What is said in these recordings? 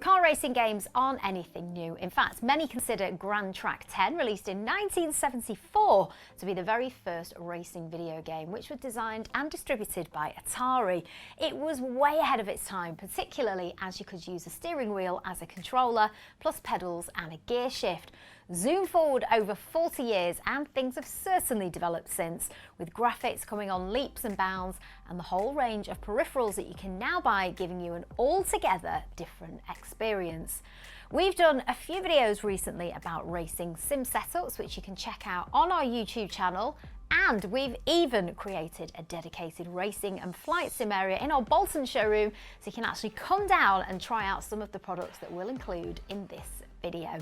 Car racing games aren't anything new. In fact, many consider Grand Track 10, released in 1974, to be the very first racing video game, which was designed and distributed by Atari. It was way ahead of its time, particularly as you could use a steering wheel as a controller, plus pedals and a gear shift. Zoom forward over 40 years and things have certainly developed since, with graphics coming on leaps and bounds and the whole range of peripherals that you can now buy giving you an altogether different experience. We've done a few videos recently about racing sim setups, which you can check out on our YouTube channel, and we've even created a dedicated racing and flight sim area in our Bolton showroom, so you can actually come down and try out some of the products that we'll include in this video.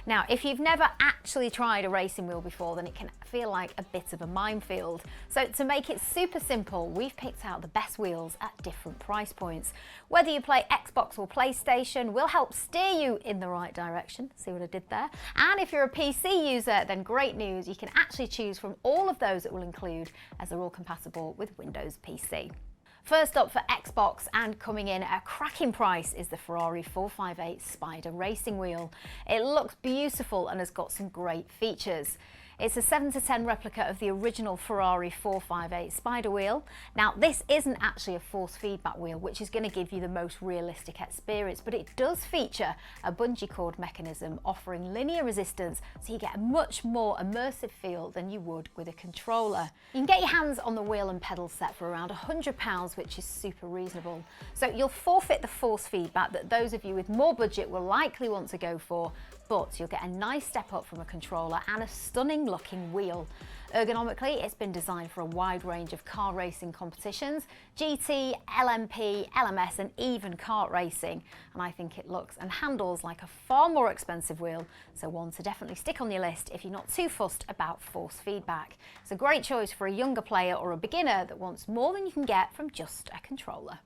Now, if you've never actually tried a racing wheel before, then it can feel like a bit of a minefield. So to make it super simple, we've picked out the best wheels at different price points. Whether you play Xbox or PlayStation, we'll help steer you in the right direction. See what I did there? And if you're a PC user, then great news, you can actually choose from all of those that we'll include, as they're all compatible with Windows PC. First up for Xbox, and coming in at a cracking price, is the Ferrari 458 Spider racing wheel. It looks beautiful and has got some great features. It's a 7:10 replica of the original Ferrari 458 Spider wheel. Now, this isn't actually a force feedback wheel, which is going to give you the most realistic experience, but it does feature a bungee cord mechanism offering linear resistance, so you get a much more immersive feel than you would with a controller. You can get your hands on the wheel and pedal set for around £100, which is super reasonable. So you'll forfeit the force feedback that those of you with more budget will likely want to go for, but you'll get a nice step up from a controller and a stunning looking wheel. Ergonomically, it's been designed for a wide range of car racing competitions, GT, LMP, LMS and even kart racing. And I think it looks and handles like a far more expensive wheel, so one to definitely stick on your list if you're not too fussed about force feedback. It's a great choice for a younger player or a beginner that wants more than you can get from just a controller.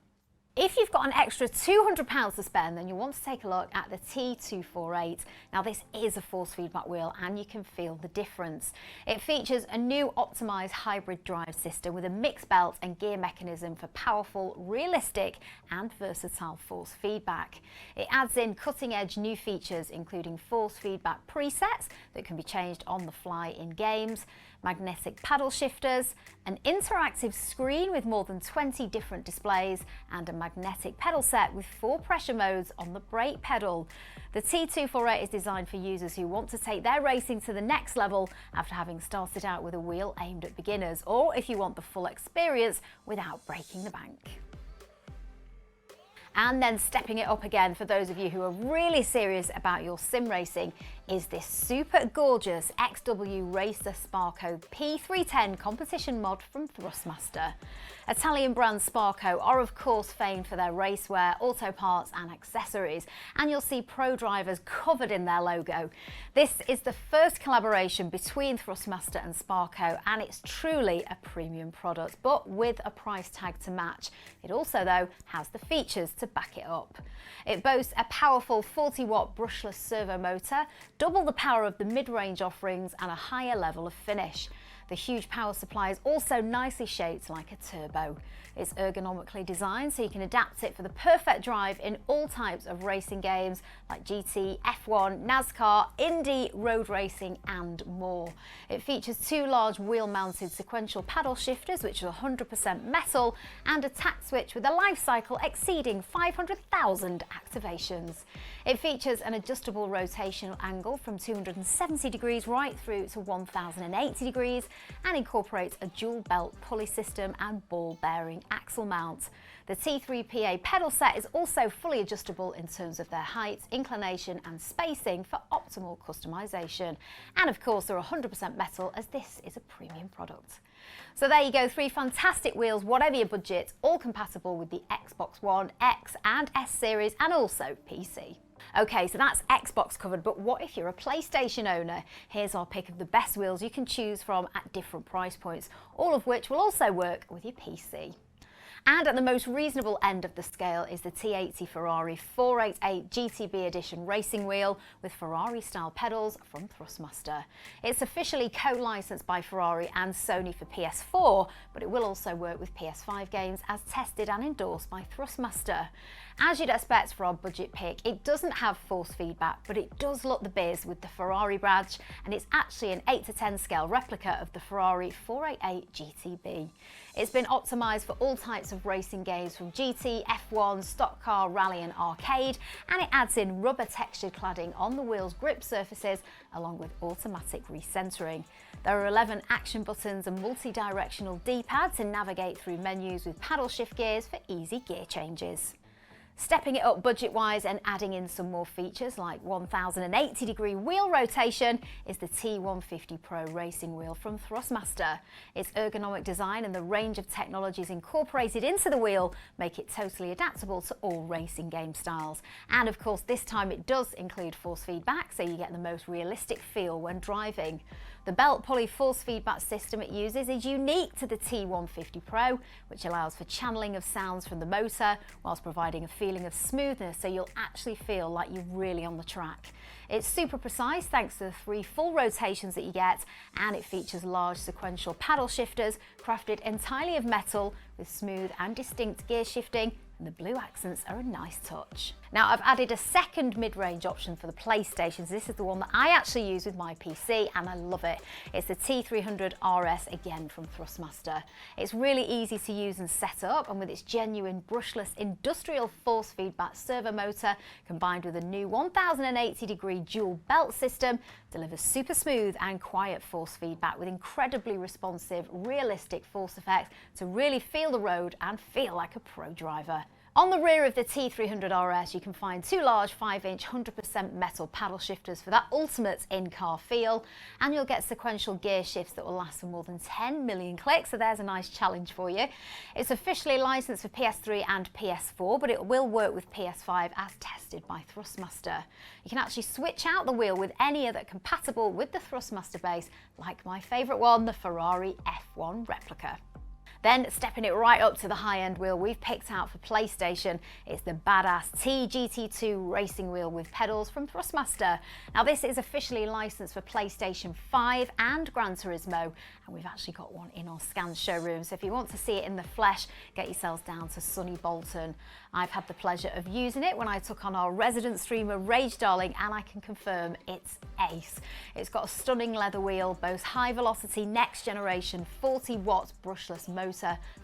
If you've got an extra £200 to spend, then you'll want to take a look at the T248. Now, this is a force feedback wheel and you can feel the difference. It features a new optimised hybrid drive system with a mixed belt and gear mechanism for powerful, realistic and versatile force feedback. It adds in cutting-edge new features, including force feedback presets that can be changed on the fly in games, magnetic paddle shifters, an interactive screen with more than 20 different displays, and a magnetic pedal set with 4 pressure modes on the brake pedal. The T248 is designed for users who want to take their racing to the next level after having started out with a wheel aimed at beginners, or if you want the full experience without breaking the bank. And then stepping it up again for those of you who are really serious about your sim racing is this super gorgeous XW Racer Sparco P310 competition mod from Thrustmaster. Italian brand Sparco are of course famed for their racewear, auto parts and accessories, and you'll see pro drivers covered in their logo. This is the first collaboration between Thrustmaster and Sparco, and it's truly a premium product, but with a price tag to match. It also, though, has the features to back it up. It boasts a powerful 40-watt brushless servo motor, double the power of the mid-range offerings and a higher level of finish. The huge power supply is also nicely shaped like a turbo. It's ergonomically designed so you can adapt it for the perfect drive in all types of racing games like GT, F1, NASCAR, Indy, road racing and more. It features 2 large wheel-mounted sequential paddle shifters which are 100% metal, and a tact switch with a life cycle exceeding 500,000 activations. It features an adjustable rotational angle from 270 degrees right through to 1080 degrees, and incorporates a dual belt pulley system and ball bearing axle mount. The T3PA pedal set is also fully adjustable in terms of their height, inclination and spacing for optimal customization. And of course they're 100% metal, as this is a premium product. So there you go, 3 fantastic wheels, whatever your budget, all compatible with the Xbox One, X and S series and also PC. Okay, so that's Xbox covered, but what if you're a PlayStation owner? Here's our pick of the best wheels you can choose from at different price points, all of which will also work with your PC. And at the most reasonable end of the scale is the T80 Ferrari 488 GTB Edition racing wheel with Ferrari-style pedals from Thrustmaster. It's officially co-licensed by Ferrari and Sony for PS4, but it will also work with PS5 games as tested and endorsed by Thrustmaster. As you'd expect for our budget pick, it doesn't have force feedback, but it does look the biz with the Ferrari badge, and it's actually an 8:10 scale replica of the Ferrari 488 GTB. It's been optimised for all types of racing games from GT, F1, stock car, rally and arcade, and it adds in rubber textured cladding on the wheel's grip surfaces along with automatic recentering. There are 11 action buttons and multi-directional D-pad to navigate through menus with paddle shift gears for easy gear changes. Stepping it up budget-wise and adding in some more features like 1080-degree wheel rotation is the T150 Pro racing wheel from Thrustmaster. Its ergonomic design and the range of technologies incorporated into the wheel make it totally adaptable to all racing game styles. And of course, this time it does include force feedback, so you get the most realistic feel when driving. The belt pulley force feedback system it uses is unique to the T150 Pro, which allows for channeling of sounds from the motor whilst providing a feeling of smoothness, so you'll actually feel like you're really on the track. It's super precise thanks to the 3 full rotations that you get, and it features large sequential paddle shifters crafted entirely of metal with smooth and distinct gear shifting, and the blue accents are a nice touch. Now I've added a second mid-range option for the PlayStation. So this is the one that I actually use with my PC and I love it. It's the T300 RS, again from Thrustmaster. It's really easy to use and set up, and with its genuine brushless industrial force feedback servo motor combined with a new 1080-degree dual belt system, delivers super smooth and quiet force feedback with incredibly responsive, realistic force effects to really feel the road and feel like a pro driver. On the rear of the T300 RS, you can find 2 large 5-inch 100% metal paddle shifters for that ultimate in-car feel, and you'll get sequential gear shifts that will last for more than 10 million clicks, so there's a nice challenge for you. It's officially licensed for PS3 and PS4, but it will work with PS5 as tested by Thrustmaster. You can actually switch out the wheel with any other compatible with the Thrustmaster base, like my favourite one, the Ferrari F1 replica. Then stepping it right up to the high-end wheel we've picked out for PlayStation, it's the badass TGT2 racing wheel with pedals from Thrustmaster. Now this is officially licensed for PlayStation 5 and Gran Turismo, and we've actually got one in our Scans showroom, so if you want to see it in the flesh, get yourselves down to sunny Bolton. I've had the pleasure of using it when I took on our resident streamer Rage Darling, and I can confirm it's ace. It's got a stunning leather wheel, boasts high velocity next generation 40-watt brushless motor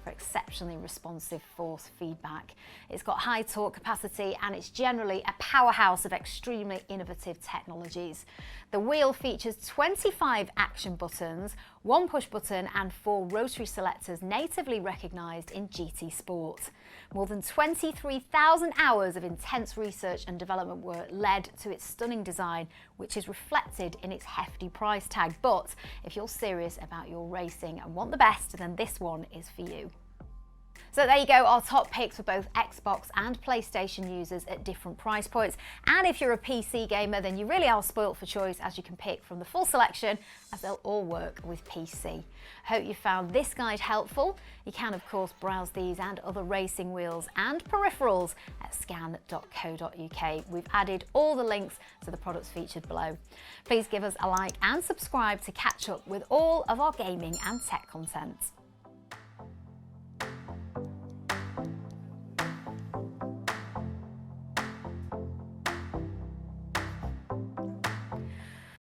for exceptionally responsive force feedback. It's got high torque capacity and it's generally a powerhouse of extremely innovative technologies. The wheel features 25 action buttons, 1 push button and 4 rotary selectors natively recognised in GT Sport. More than 23,000 hours of intense research and development work led to its stunning design, which is reflected in its hefty price tag. But if you're serious about your racing and want the best, then this one is for you. So there you go, our top picks for both Xbox and PlayStation users at different price points. And if you're a PC gamer, then you really are spoilt for choice, as you can pick from the full selection, as they'll all work with PC. Hope you found this guide helpful. You can of course browse these and other racing wheels and peripherals at scan.co.uk. We've added all the links to the products featured below. Please give us a like and subscribe to catch up with all of our gaming and tech content.